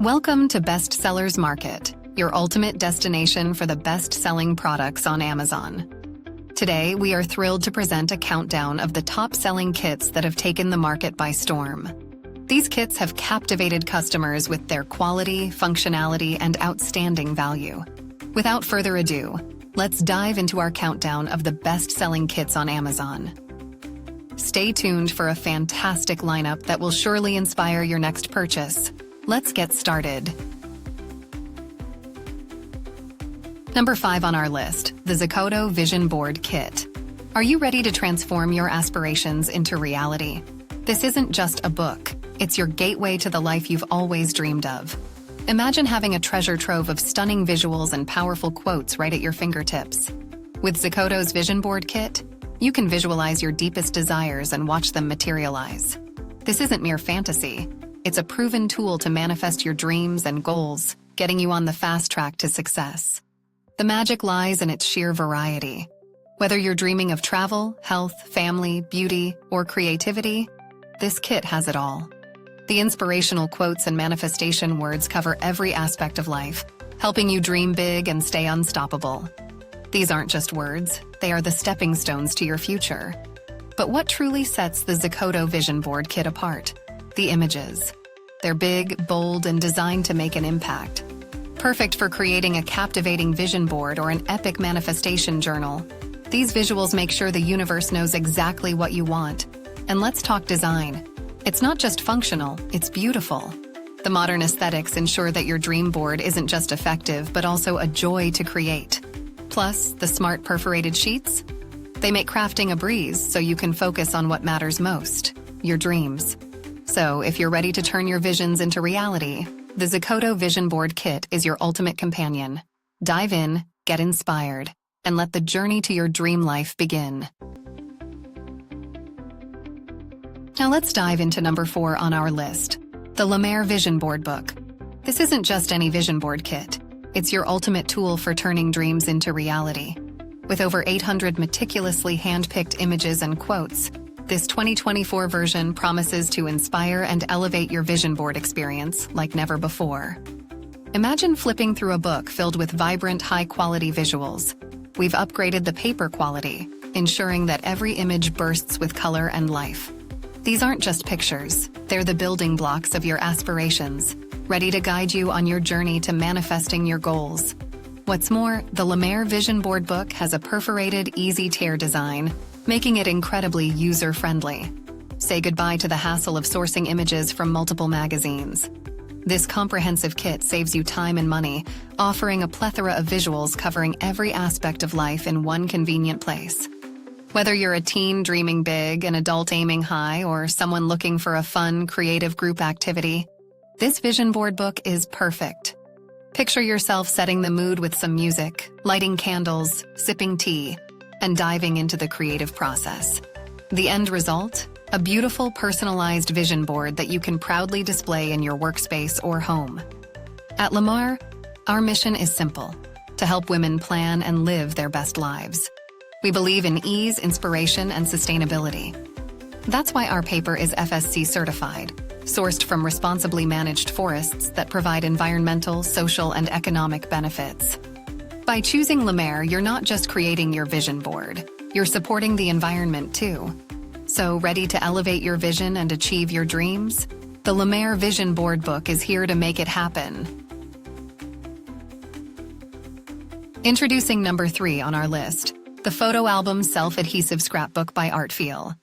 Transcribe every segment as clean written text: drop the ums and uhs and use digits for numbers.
Welcome to Bestsellers Market, your ultimate destination for the best-selling products on Amazon. Today, we are thrilled to present a countdown of the top-selling kits that have taken the market by storm. These kits have captivated customers with their quality, functionality, and outstanding value. Without further ado, let's dive into our countdown of the best-selling kits on Amazon. Stay tuned for a fantastic lineup that will surely inspire your next purchase. Let's get started. Number 5 on our list, the Zakoto Vision Board Kit. Are you ready to transform your aspirations into reality? This isn't just a book, it's your gateway to the life you've always dreamed of. Imagine having a treasure trove of stunning visuals and powerful quotes right at your fingertips. With Zakoto's Vision Board Kit, you can visualize your deepest desires and watch them materialize. This isn't mere fantasy. It's a proven tool to manifest your dreams and goals, getting you on the fast track to success. The magic lies in its sheer variety. Whether you're dreaming of travel, health, family, beauty, or creativity, this kit has it all. The inspirational quotes and manifestation words cover every aspect of life, helping you dream big and stay unstoppable. These aren't just words, they are the stepping stones to your future. But what truly sets the Zakoto Vision Board Kit apart? The images. They're big, bold, and designed to make an impact. Perfect for creating a captivating vision board or an epic manifestation journal. These visuals make sure the universe knows exactly what you want. And let's talk design. It's not just functional, it's beautiful. The modern aesthetics ensure that your dream board isn't just effective, but also a joy to create. Plus, the smart perforated sheets? They make crafting a breeze so you can focus on what matters most, your dreams. So, if you're ready to turn your visions into reality, the Zakoto Vision Board Kit is your ultimate companion. Dive in, get inspired, and let the journey to your dream life begin. Now let's dive into number 4 on our list, the Lumiere Vision Board Book. This isn't just any vision board kit. It's your ultimate tool for turning dreams into reality. With over 800 meticulously hand-picked images and quotes, this 2024 version promises to inspire and elevate your vision board experience like never before. Imagine flipping through a book filled with vibrant, high-quality visuals. We've upgraded the paper quality, ensuring that every image bursts with color and life. These aren't just pictures, they're the building blocks of your aspirations, ready to guide you on your journey to manifesting your goals. What's more, the Lumiere Vision Board Book has a perforated, easy-tear design, making it incredibly user-friendly. Say goodbye to the hassle of sourcing images from multiple magazines. This comprehensive kit saves you time and money, offering a plethora of visuals covering every aspect of life in one convenient place. Whether you're a teen dreaming big, an adult aiming high, or someone looking for a fun, creative group activity, this vision board book is perfect. Picture yourself setting the mood with some music, lighting candles, sipping tea, and diving into the creative process. The end result? A beautiful personalized vision board that you can proudly display in your workspace or home. At Lumiere, our mission is simple: to help women plan and live their best lives. We believe in ease, inspiration, and sustainability. That's why our paper is FSC certified, sourced from responsibly managed forests that provide environmental, social, and economic benefits. By choosing Lumiere, you're not just creating your vision board, you're supporting the environment too. So, ready to elevate your vision and achieve your dreams? The Lumiere Vision Board Book is here to make it happen. Introducing number 3 on our list, the photo album Self-Adhesive Scrapbook by Artfeel.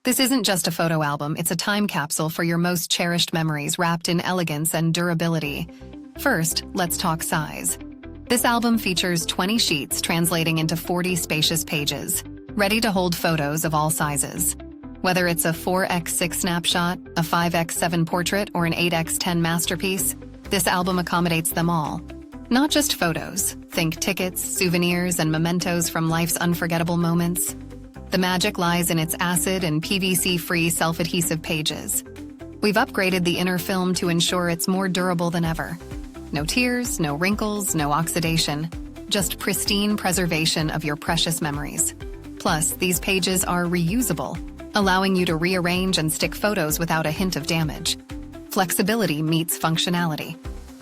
This isn't just a photo album, it's a time capsule for your most cherished memories wrapped in elegance and durability. First, let's talk size. This album features 20 sheets translating into 40 spacious pages, ready to hold photos of all sizes. Whether it's a 4x6 snapshot, a 5x7 portrait, or an 8x10 masterpiece, this album accommodates them all. Not just photos, think tickets, souvenirs, and mementos from life's unforgettable moments. The magic lies in its acid and PVC-free self-adhesive pages. We've upgraded the inner film to ensure it's more durable than ever. No tears, no wrinkles, no oxidation, just pristine preservation of your precious memories. Plus, these pages are reusable, allowing you to rearrange and stick photos without a hint of damage. Flexibility meets functionality.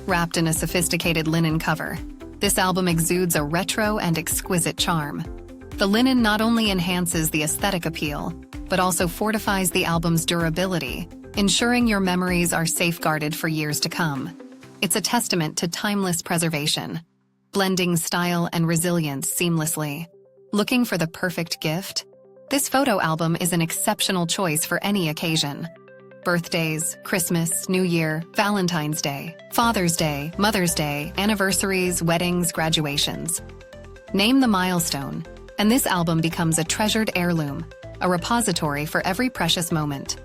wrapped in a sophisticated linen cover. This album exudes a retro and exquisite charm. The linen not only enhances the aesthetic appeal, but also fortifies the album's durability, ensuring your memories are safeguarded for years to come. It's a testament to timeless preservation, blending style and resilience seamlessly. Looking for the perfect gift? This photo album is an exceptional choice for any occasion. Birthdays, Christmas, New Year, Valentine's Day, Father's Day, Mother's Day, anniversaries, weddings, graduations. Name the milestone, and this album becomes a treasured heirloom, a repository for every precious moment.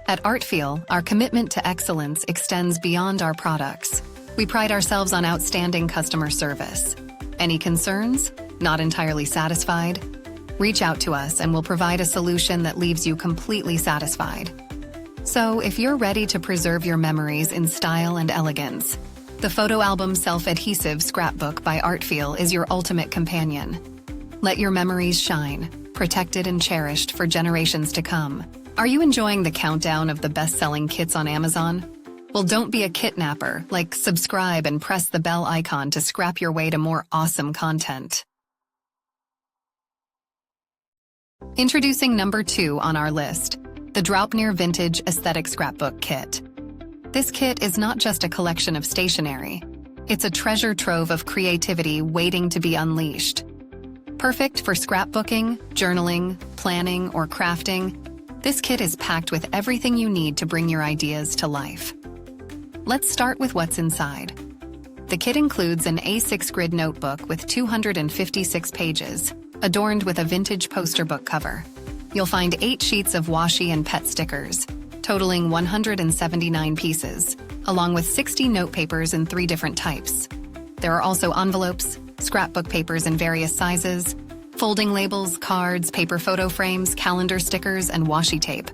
At Artfeel, our commitment to excellence extends beyond our products. We pride ourselves on outstanding customer service. Any concerns? Not entirely satisfied? Reach out to us and we'll provide a solution that leaves you completely satisfied. So, if you're ready to preserve your memories in style and elegance, the photo album Self-Adhesive Scrapbook by Artfeel is your ultimate companion. Let your memories shine, protected and cherished for generations to come. Are you enjoying the countdown of the best-selling kits on Amazon? Well, don't be a kitnapper. Subscribe and press the bell icon to scrap your way to more awesome content. Introducing number 2 on our list, the Draupnir Vintage Aesthetic Scrapbook Kit. This kit is not just a collection of stationery. It's a treasure trove of creativity waiting to be unleashed. Perfect for scrapbooking, journaling, planning, or crafting, this kit is packed with everything you need to bring your ideas to life. Let's start with what's inside. The kit includes an A6 grid notebook with 256 pages, adorned with a vintage poster book cover. You'll find 8 sheets of washi and pet stickers, totaling 179 pieces, along with 60 note papers in 3 different types. There are also envelopes, scrapbook papers in various sizes, folding labels, cards, paper photo frames, calendar stickers, and washi tape.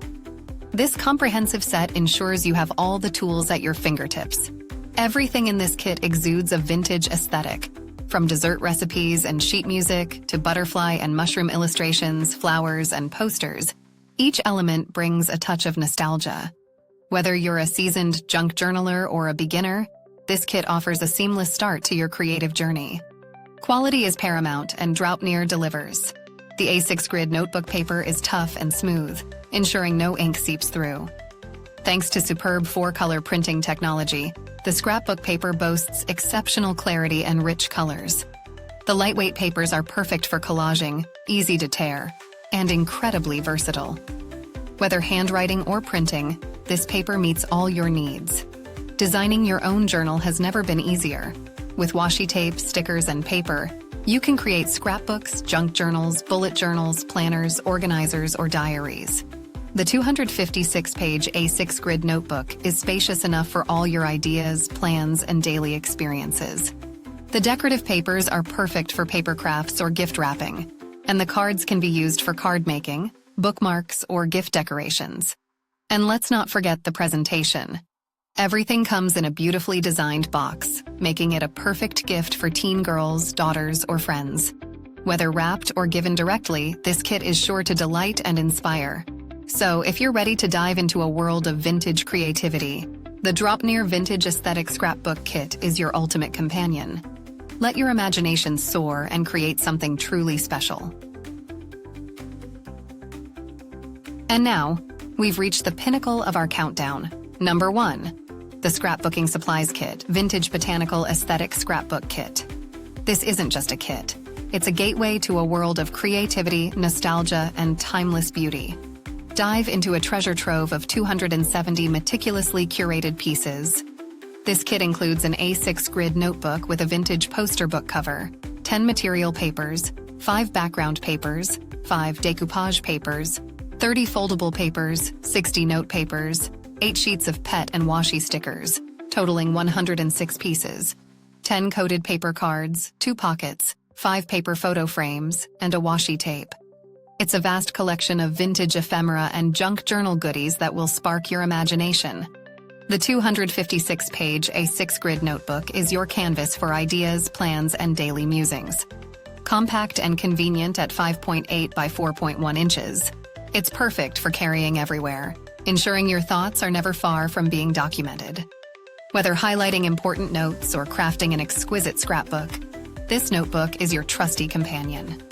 This comprehensive set ensures you have all the tools at your fingertips. Everything in this kit exudes a vintage aesthetic, from dessert recipes and sheet music to butterfly and mushroom illustrations, flowers, and posters. Each element brings a touch of nostalgia. Whether you're a seasoned junk journaler or a beginner, this kit offers a seamless start to your creative journey. Quality is paramount, and Draupnir delivers. The A6 grid notebook paper is tough and smooth, ensuring no ink seeps through. Thanks to superb 4-color printing technology, the scrapbook paper boasts exceptional clarity and rich colors. The lightweight papers are perfect for collaging, easy to tear, and incredibly versatile. Whether handwriting or printing, this paper meets all your needs. Designing your own journal has never been easier. With washi tape, stickers, and paper, you can create scrapbooks, junk journals, bullet journals, planners, organizers, or diaries. The 256-page A6 grid notebook is spacious enough for all your ideas, plans, and daily experiences. The decorative papers are perfect for paper crafts or gift wrapping, and the cards can be used for card making, bookmarks, or gift decorations. And let's not forget the presentation. Everything comes in a beautifully designed box, making it a perfect gift for teen girls, daughters, or friends. Whether wrapped or given directly, this kit is sure to delight and inspire. So, if you're ready to dive into a world of vintage creativity, the Draupnir Vintage Aesthetic Scrapbook Kit is your ultimate companion. Let your imagination soar and create something truly special. And now, we've reached the pinnacle of our countdown. Number 1. The Scrapbooking Supplies Kit, Vintage Botanical Aesthetic Scrapbook Kit. This isn't just a kit. It's a gateway to a world of creativity, nostalgia, and timeless beauty. Dive into a treasure trove of 270 meticulously curated pieces. This kit includes an A6 grid notebook with a vintage poster book cover, 10 material papers, 5 background papers, 5 decoupage papers, 30 foldable papers, 60 note papers, 8 sheets of pet and washi stickers, totaling 106 pieces, 10 coated paper cards, 2 pockets, 5 paper photo frames, and a washi tape. It's a vast collection of vintage ephemera and junk journal goodies that will spark your imagination. The 256-page A6 grid notebook is your canvas for ideas, plans, and daily musings. Compact and convenient at 5.8 by 4.1 inches, it's perfect for carrying everywhere, ensuring your thoughts are never far from being documented. Whether highlighting important notes or crafting an exquisite scrapbook, this notebook is your trusty companion.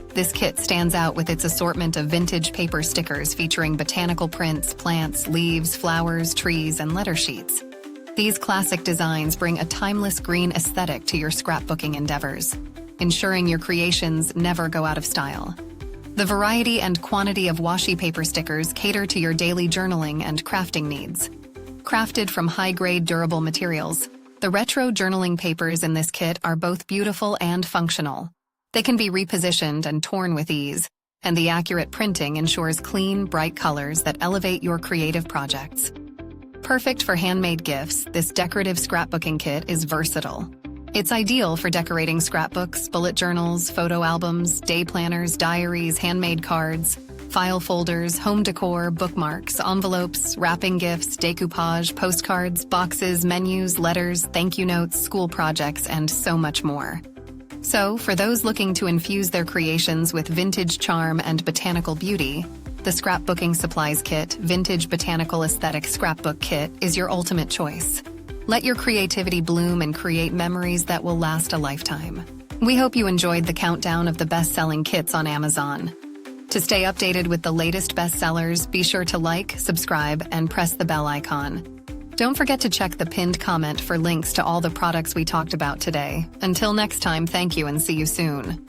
This kit stands out with its assortment of vintage paper stickers featuring botanical prints, plants, leaves, flowers, trees, and letter sheets. These classic designs bring a timeless green aesthetic to your scrapbooking endeavors, ensuring your creations never go out of style. The variety and quantity of washi paper stickers cater to your daily journaling and crafting needs. Crafted from high-grade durable materials, the retro journaling papers in this kit are both beautiful and functional. They can be repositioned and torn with ease, and the accurate printing ensures clean, bright colors that elevate your creative projects. Perfect for handmade gifts, this decorative scrapbooking kit is versatile. It's ideal for decorating scrapbooks, bullet journals, photo albums, day planners, diaries, handmade cards, file folders, home decor, bookmarks, envelopes, wrapping gifts, decoupage, postcards, boxes, menus, letters, thank you notes, school projects, and so much more. So, for those looking to infuse their creations with vintage charm and botanical beauty, the Scrapbooking Supplies Kit Vintage Botanical Aesthetic Scrapbook Kit is your ultimate choice. Let your creativity bloom and create memories that will last a lifetime. We hope you enjoyed the countdown of the best-selling kits on Amazon. To stay updated with the latest bestsellers, be sure to like, subscribe, and press the bell icon. Don't forget to check the pinned comment for links to all the products we talked about today. Until next time, thank you and see you soon.